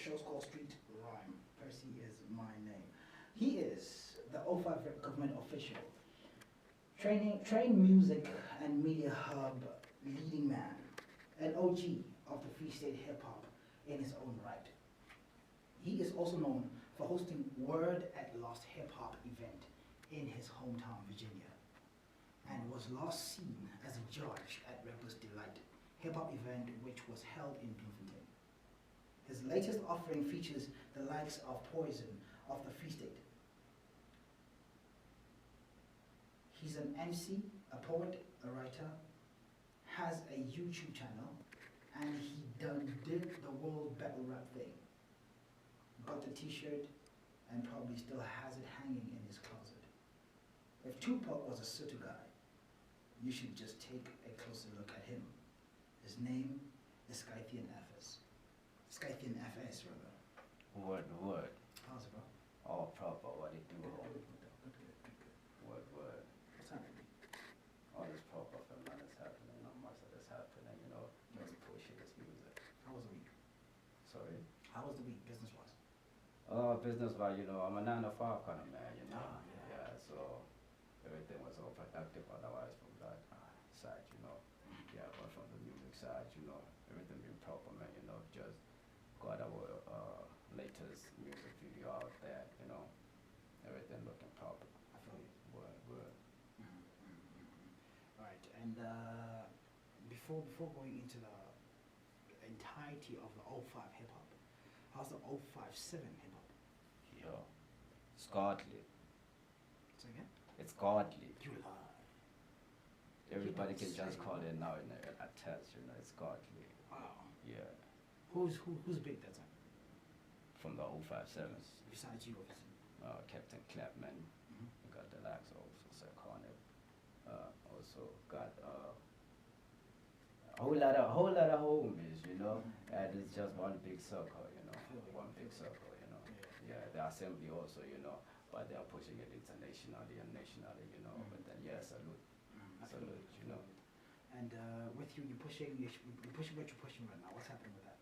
show's called Street Rhyme. Percy is my name. He is the '05 government official, trained music and media hub leading man, an OG of the Free State hip hop in his own right. He is also known for hosting Word at Lost hip hop event in his hometown, Virginia, and was last seen as a judge at Reckless Delight hip hop event which was held in Bloemfontein. His latest offering features the likes of Poison of the Free State. He's an MC, a poet, a writer, has a YouTube channel, and he did the world battle rap thing. Got the t-shirt and probably still has it hanging in his closet. If Tupac was a Soto guy, you should just take a closer look at him. His name is Skythian FS. Skythian FS, rather. Word. How's it, bro? All proper, what it do? Good. Word. What's happening? All this proper for man is happening, not much of this happening, just pushing this music. How was the week? Sorry? How was the week, business-wise? Business-wise, I'm a 9 to 5 kind of man, Ah, Yeah, so everything was all productive otherwise from that side, Yeah, but from the music side, everything being proper, man, just got our latest music video out there, everything looking proper. I feel you. Word. All right, and before going into the entirety of the '05 hip hop, how's the '05-7 hip hop? Yo, it's godly. Say again? It's godly. You lie. Everybody can say just call that. it now in a test, it's godly. Wow. Yeah, Who's big that time? from the 057, Besides you, obviously. Captain Clapman, Mhm. we got the likes of Sir Cornell, also got a whole lot of homies, and it's just one big circle, one big circle, Yeah, the assembly also, but they are pushing it internationally and nationally, but then, yeah, salute, I feel salute, it. And with you're pushing what you're pushing right now. What's happening with that?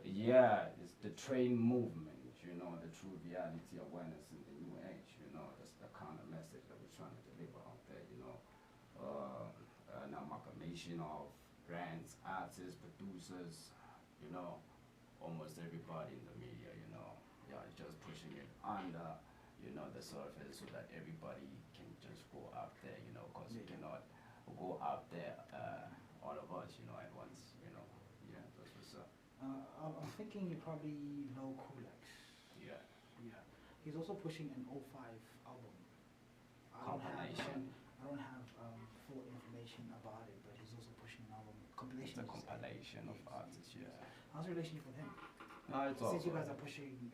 Yeah, it's the train movement, the true reality awareness in the new age, that's the kind of message that we're trying to deliver out there, an amalgamation of brands, artists, producers, almost everybody in the media, just pushing it under, the surface so that everybody can just go out there, because we cannot go out there, all of us, at once, yeah, that's what's up. I'm thinking you probably know Kulex. Yeah. Yeah. He's also pushing an '05 album. Compilation. I don't have full information about it, but he's also pushing an album. Compilation. It's a compilation of artists, yeah. How's the relationship with him? No, it's all Since you good. guys are pushing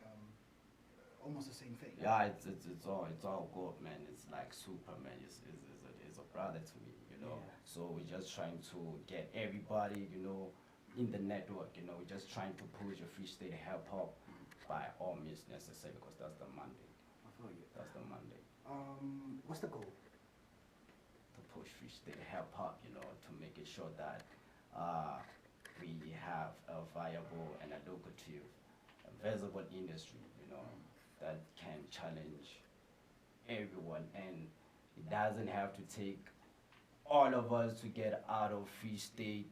almost the same thing. Yeah, it's all good, man. It's like Superman is a brother to me, Yeah. So we're just trying to get everybody, in the network, we're just trying to push the Free State hip hop by all means necessary, because that's the mandate. I feel you. That's the mandate. What's the goal? To push Free State hip hop, to make it sure that we have a viable and a lucrative, a visible industry, that can challenge everyone, and it doesn't have to take all of us to get out of Free State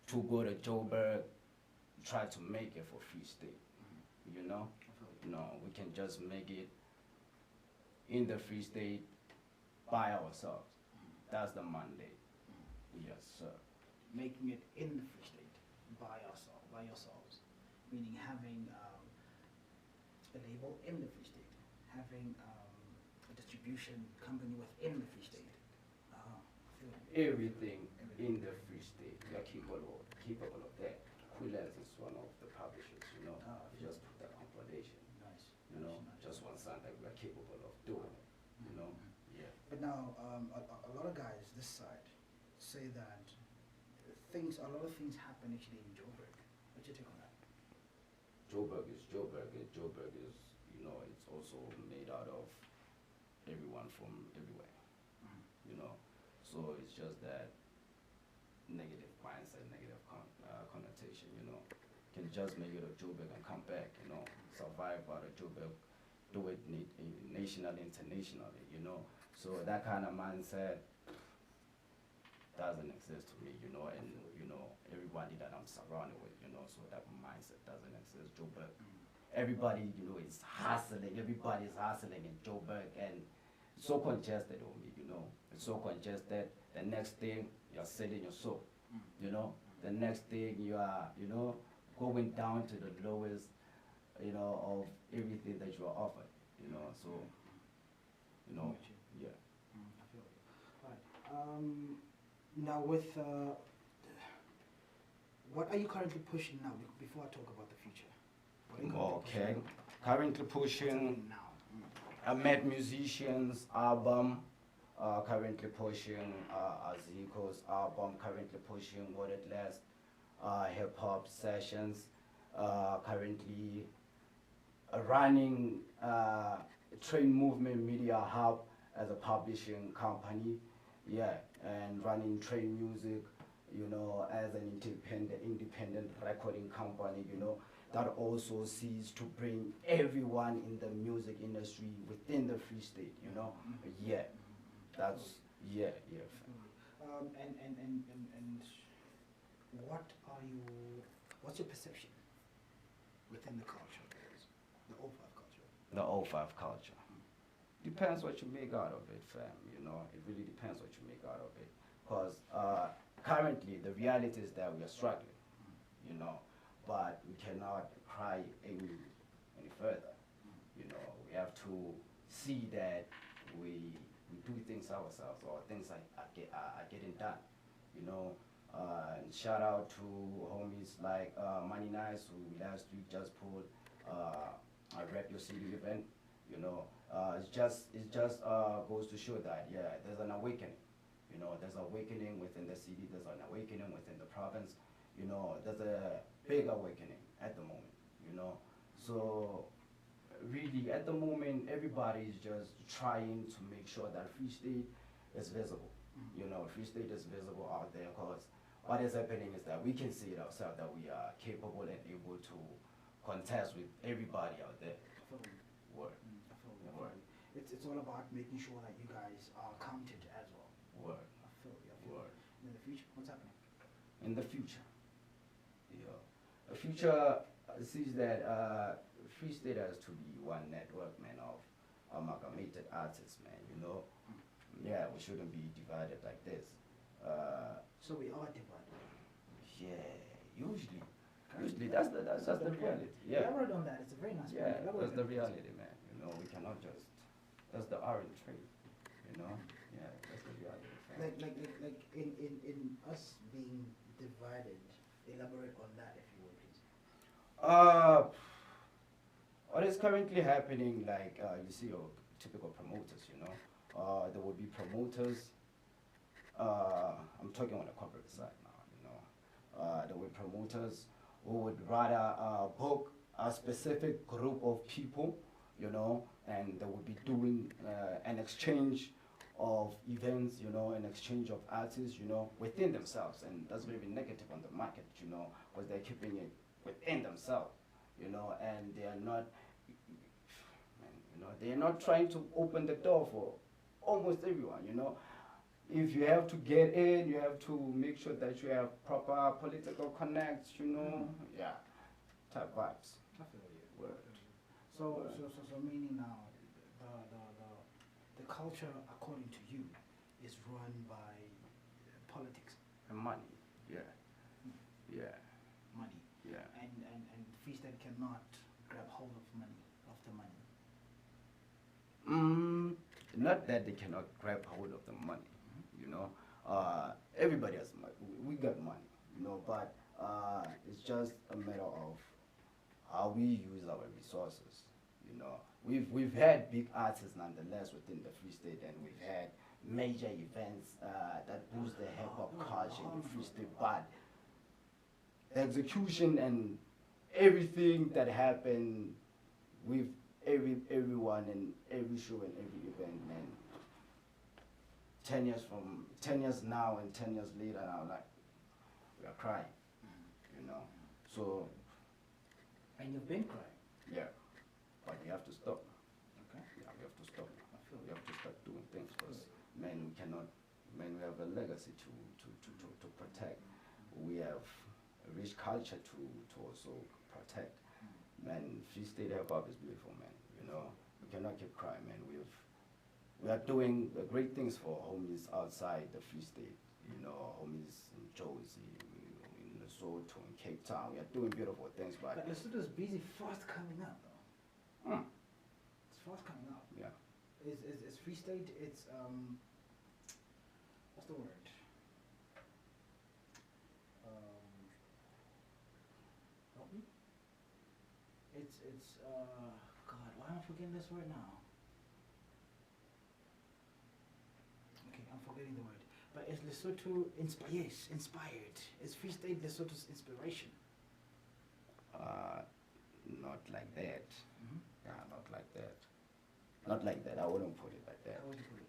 to go to Joburg, try to make it for Free State, I feel you. No, we can just make it in the Free State by ourselves. That's the mandate. Yes, sir. Making it in the Free State by yourselves, meaning having a label in the Free State, having a distribution company within the Free State. Everything in the Free State, we are capable of that. Quilaz is one of the publishers, we just put that compilation, Nice. just one song that we are capable of doing, yeah. But now, a lot of guys this side say that a lot of things happen actually in Joburg. What's your take on that? Joburg is, it's also made out of everyone from everywhere, so it's just that negative mindset, negative connotation, can just make it a Joburg and come back, you know, survive out of Joburg, do it nationally, internationally, you know. So that kind of mindset doesn't exist to me, you know, and, you know, everybody that I'm surrounded with, you know, so that mindset doesn't exist. Joburg, everybody, you know, is hustling, everybody is hustling in Joburg, and it's so congested on me, you know. It's so congested. The next thing, you're selling your soul, you know. The next thing, you are, you know, going down to the lowest, you know, of everything that you are offered, you know. So, you know, yeah. I feel you. All right. Now with, what are you currently pushing now, before I talk about the future? What are you currently Okay. pushing Currently pushing now? a Mad Musicians album, currently pushing Aziko's album, currently pushing What It Last, hip-hop sessions, currently running Train Movement Media Hub as a publishing company, yeah, and running Train Music, you know, as an independent recording company, you know, that also sees to bring everyone in the music industry within the Free State, you know, yeah, that's, yeah. And what's your perception within the culture, the O5 culture? The O5 culture. Depends what you make out of it, fam, you know, it really depends what you make out of it. Because currently, the reality is that we are struggling, you know, but we cannot cry any further, you know. We have to see that we do things ourselves, or things are getting done, you know. And shout out to homies like Money Nice, who last week just put a Rep Your City event, you know. It just goes to show that, yeah, there's an awakening, you know. There's awakening within the city, there's an awakening within the province, you know. There's a big awakening at the moment, you know. So really, at the moment, everybody is just trying to make sure that Free State is visible, you know. Free State is visible out there, because what is happening is that we can see it ourselves, that we are capable and able to contest with everybody out there. Word. Word. It's all about making sure that you guys are counted as well. Word. I feel you. Word. In the future, what's happening? In the future, yeah, the future sees that Free State has to be one network, man, of amalgamated artists, man, you know. Yeah, we shouldn't be divided like this. So we are divided. Yeah, usually that's the reality. Yeah. Elaborate on that. It's a very nice point. Yeah, Elaborate that's the on that. reality, man. You know, we cannot just, that's the orange tree, you know. Yeah, that's the reality. Fam. Like in us being divided. Elaborate on that, if you would, please. What is currently happening, like you see your typical promoters, you know. There will be promoters. I'm talking on the corporate side now, you know. There will be promoters who would rather book a specific group of people, you know, and they would be doing an exchange of events, you know, an exchange of artists, you know, within themselves. And that's very negative on the market, you know, because they're keeping it within themselves, you know, and they are not, you know, they are not trying to open the door for almost everyone, you know. If you have to get in, you have to make sure that you have proper political connects, you know, yeah, type vibes. I feel you. Word. So meaning now, the culture, according to you, is run by politics. And money, yeah, yeah, Money. yeah. And Free State cannot grab hold of the money. Not that they cannot grab hold of the money, you know. Everybody has money. We got money, you know, but it's just a matter of how we use our resources, you know. We've had big artists nonetheless within the Free State, and we've had major events that boost the hip hop culture in the Free State, but the execution and everything that happened with everyone and every show and every event, man. 10 years now and 10 years later now, like, we are crying, you know. So And you've been crying. Yeah, but we have to stop. Okay. Yeah, we have to stop. I feel We you. have to start doing things because man, we cannot. Man, we have a legacy to protect. We have a rich culture to also protect. Man, Free State hip hop is beautiful, man. You know, we cannot keep crying, man. We are doing great things for homies outside the Free State. You know, homies in Jersey, in Lesotho, in Cape Town. We are doing beautiful things, but But Lesotho's busy fast coming up, though. It's fast coming up. yeah. Is Free State, it's, what's the word? Help me? It's, God, why am I forgetting this word now? Okay, I'm forgetting the word. But is Lesotho yes, inspired? Is Free State Lesotho's inspiration? Not like that. Mm-hmm. Yeah, not like that. Not like that. I wouldn't put it like that. How would you put it?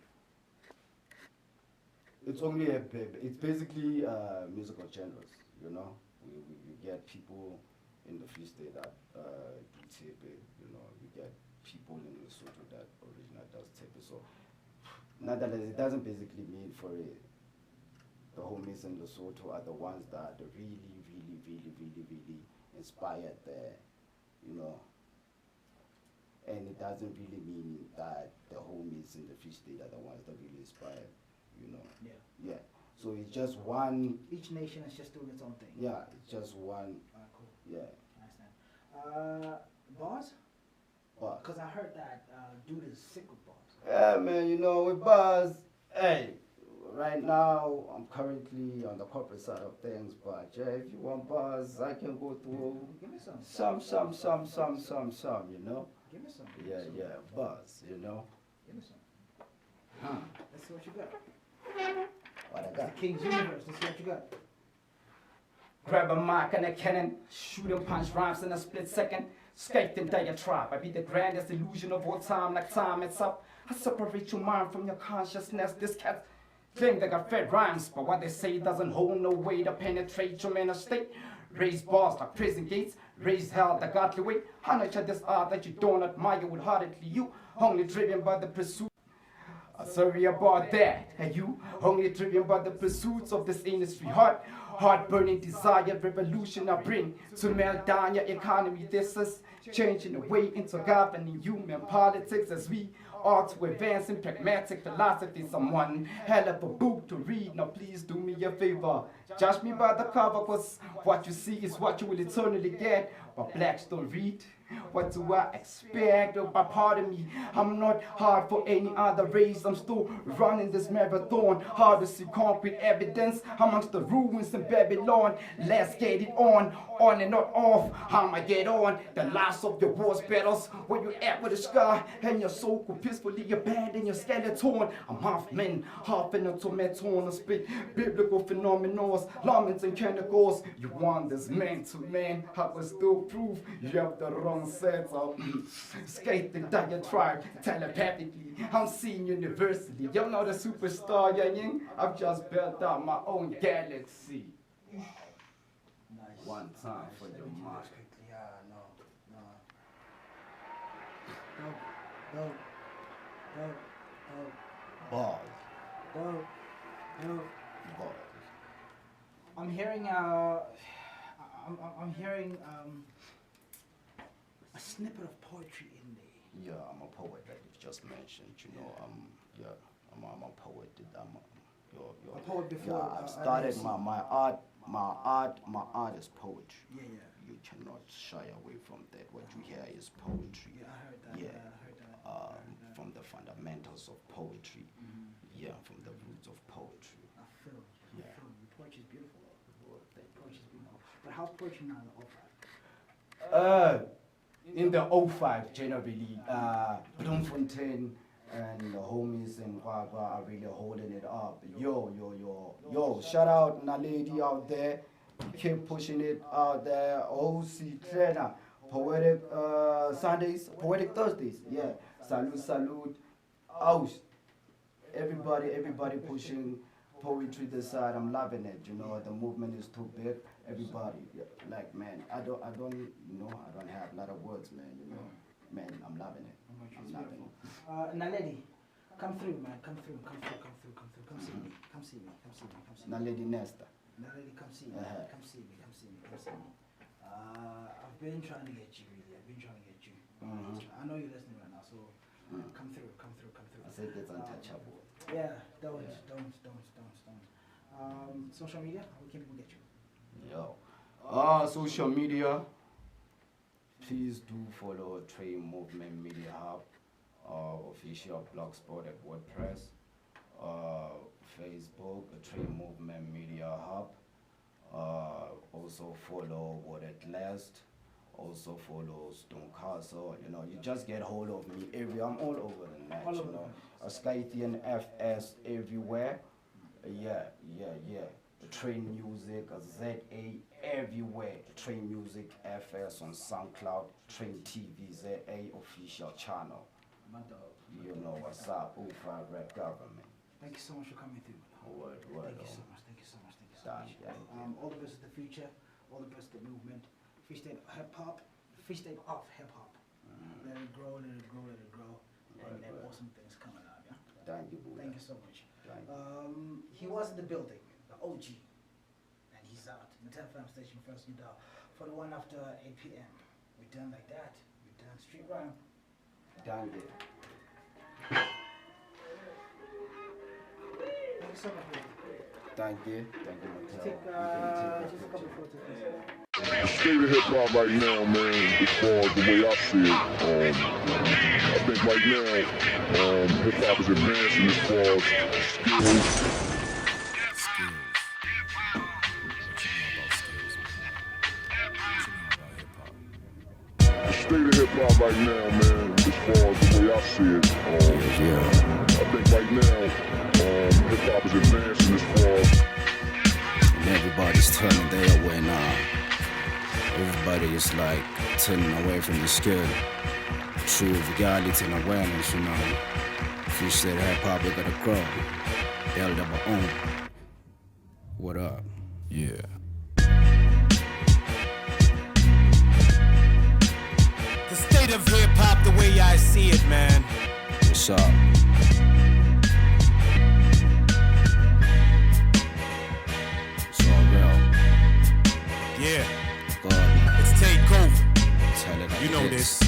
It's only it's basically musical genres. You know, we get people in the Free State that do tape it. You know, we get people in Lesotho that originally does tape it. So, nonetheless, it doesn't basically mean for it. The homies in Lesotho are the ones that really inspired there, you know. And it doesn't really mean that the homies in the Free State are the ones that really inspired, you know. Yeah. Yeah. So it's just one. Each nation is just doing its own thing. Yeah, it's just one. Cool. Yeah. I understand. Bars? But Because I heard that dude is sick with bars. yeah, man, you know, with bars, hey. Right now, I'm currently on the corporate side of things, but yeah, if you want bars, I can go through Give me some. some, you know? Give me some. Yeah, bars, you know? Give me some. Huh. Let's see what you got. What I The got? King's Universe. Let's see what you got. Grab a mic and a cannon, shoot and punch rhymes in a split second. Skythian diatribe, I be the grandest illusion of all time, like time itself. I separate your mind from your consciousness. This cat claim they got fed rhymes, but what they say doesn't hold no weight to penetrate your mental state. Raise bars like prison gates, raise hell the godly way. How much of this art that you don't admire would hardly you, only driven by the pursuit. Sorry about that, and you only driven by the pursuits of this industry. Heart-burning desire, revolution I bring to melt down your economy. This is changing the way into governing human politics as we are to advance in pragmatic philosophy. Someone hell of a book to read. Now please do me a favor. Judge me by the cover, cause what you see is what you will eternally get. But blacks don't read. What do I expect? Oh, but pardon me, I'm not hard for any other race. I'm still running this marathon. Hard to see concrete evidence amongst the ruins in Babylon. Let's get it on and not off. How I get on the last of your war's battles. Where you at with a scar and your soul could peacefully abandon your skeleton. I'm half man, half an automaton. I speak biblical phenomena, laments and chemicals. You want this man to man, I will still prove you have the wrong set of Skythian diatribe telepathically. I'm seeing universally. You're not a superstar, youngin. I've just built out my own galaxy. Nice. One time for Let your me do mind. this quickly. No. Bars. No. Bars. I'm hearing a snippet of poetry in there. Yeah, I'm a poet that you've just mentioned. You know, I'm a poet. A poet before, Yeah, I've started an MC. my art is poetry. Yeah. You cannot shy away from that. What you hear is poetry. Yeah, I heard that. Yeah. I heard that. From the fundamentals of poetry. Mhm. Yeah, from the roots of poetry. I feel you. Yeah. Poetry is beautiful. Well, thank you. Poetry is beautiful. But how's poetry now in the opera? In the 05 generally, Bloemfontein and the homies in Guagua are really holding it up. Yo, shout out Naledi out there. Keep pushing it out there. OC Trainer, Poetic Sundays, Poetic Thursdays. Yeah, salute. Out. Everybody pushing poetry this side. I'm loving it. You know, the movement is too big. everybody, like man, I don't have a lot of words, man. Man, I'm loving it. I'm loving it. Naledi, come through, man. Come through. Come see me. Naledi Nesta. Naledi, come see me. Come see me. I've been trying to get you, really. I know you're listening right now, so come through. I said it's untouchable. Yeah, don't. Social media, how can people get you? Social media, please do follow Train Movement Media Hub, official blogspot at WordPress, Facebook, Train Movement Media Hub, also follow Word at Last, also follow Stone Castle, you just get hold of me I'm all over the net, Skythian FS everywhere, Train Music, ZA everywhere, Train Music FS on SoundCloud, Train TV ZA official channel. You know what's up, U5 Red Government. Thank you so much for coming through. Word. Thank you so much. All the best to the future, all the best to the movement. Free State of Hip-Hop. Let it grow. And then awesome things coming out, yeah? Thank you, Buddha. Thank you so much. He was in the building, the OG, and he's out. Motheo FM station first, you dial. For the one after 8 p.m. We're done like that. We're done street rhyme. Thank you. Thank you so much, baby. Thank you, Motheo. Take just a couple photos. The state of hip-hop right now, man, as far as the way I see it, I think right now, hip-hop is advancing as far as skills. The state of hip-hop right now, man, as far as the way I see it, I think right now, hip-hop is advancing as far as... And everybody's turning their way now. Everybody is like turning away from the skill. True reality and awareness, If you said hip-hop, we gotta grow. Build up our own. What up? Yeah. The state of hip-hop the way I see it, man. What's up? It's all real. Yeah. God, man. It's takeover. Tell it like You know this.